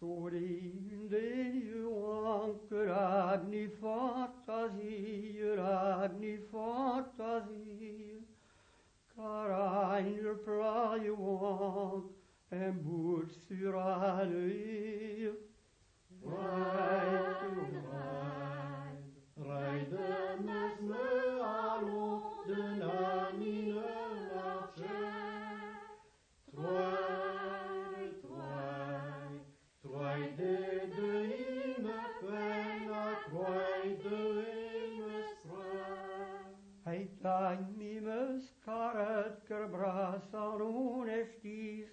Sorinde Johanke ragni fantasi, Karainer pla Johank, en boert sur alle île. Rijd met me allo, de namine laatje. Troai de ime pena, troai de ime spre. Heitain mimes karet kerbrasan unestis,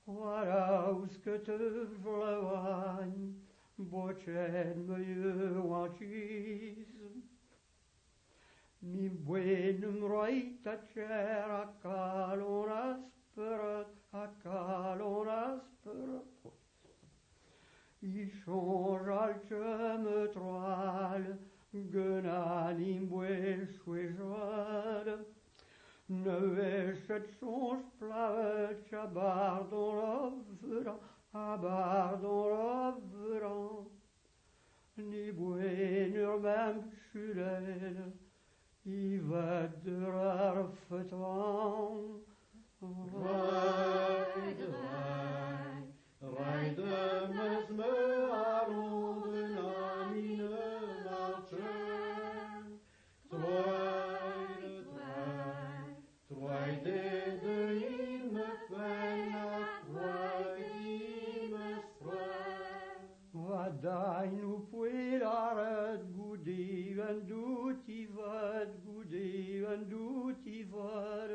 Waraus ketuvlevain, bocen me juancis. Mi buenum roita cer a calon asperet, I change al me troal, gënan imbuel chouejade, ne veset change plavet, a bardon l'ovran, ni buenur mem chulel, I vedder fetan. Rijd met me allo, de namine laatje. Troai de ime pena, troai ime spre. Wadain u puelaret gudi en doet I vad,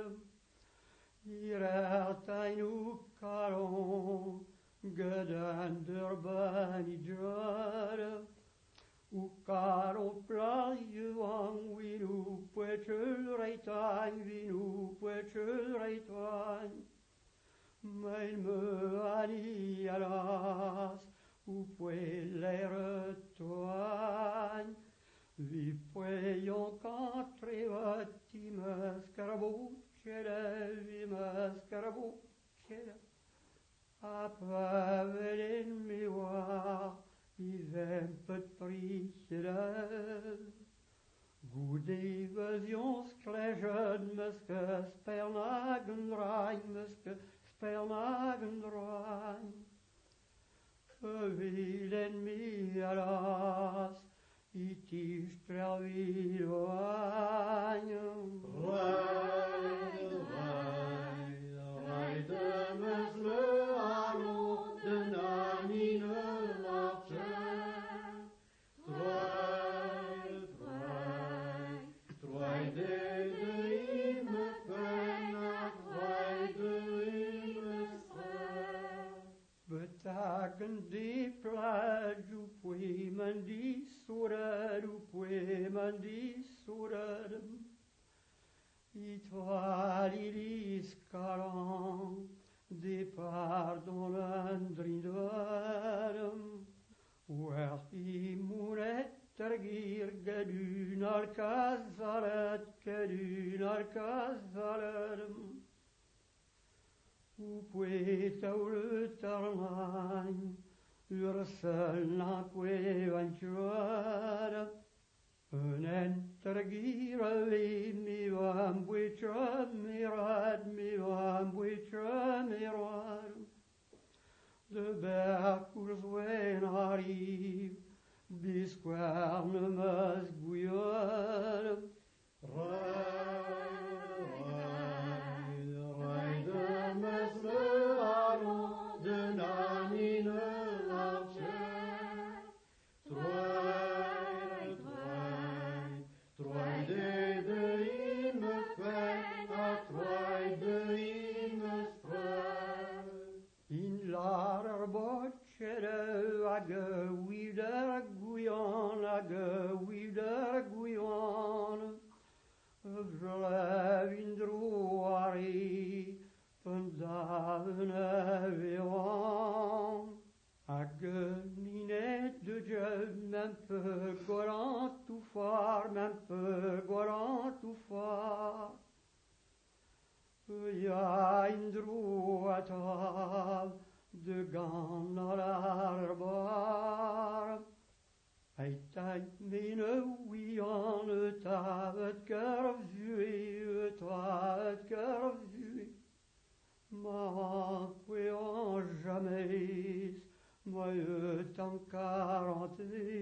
Hier ein u kalon, gedan der ban I jade, u kalon plajuan, vinu puetul reitain, Mein me ani alas, u puelere toan, Vi pueion catrevat I mascarabucele, a pavelen mi war, I vempet prichele. Good evasions kležed meske spernagen drain, Vilen mi alas, I tistra viloan. Rijd met me allo, de namine laatje. Troai de ime pena, troai de ime spre. Betaken de plage, u puemen di surer, I toalilis calan, départ dans l'andridorem, Wert I munetter gir gedun al kazalet, U pueta ultarnain, Ursel na puevanciuara, Un entergire mi vam buitrad, De bercours wen arrive, bisquerne mas gouillole. Rijd met me allo, de namine laatje. Troai de ime pena, troai de ime spre. In larer boccere age wider guion, Vlev droari, pendavene veon, Age minet de Dieu, même peu gorant tout fort, Ja in droata, de gamle arbor. Hij tijd mine wie aan het kerfvuur, het kerfvuur. Maar jamais, moi tant 40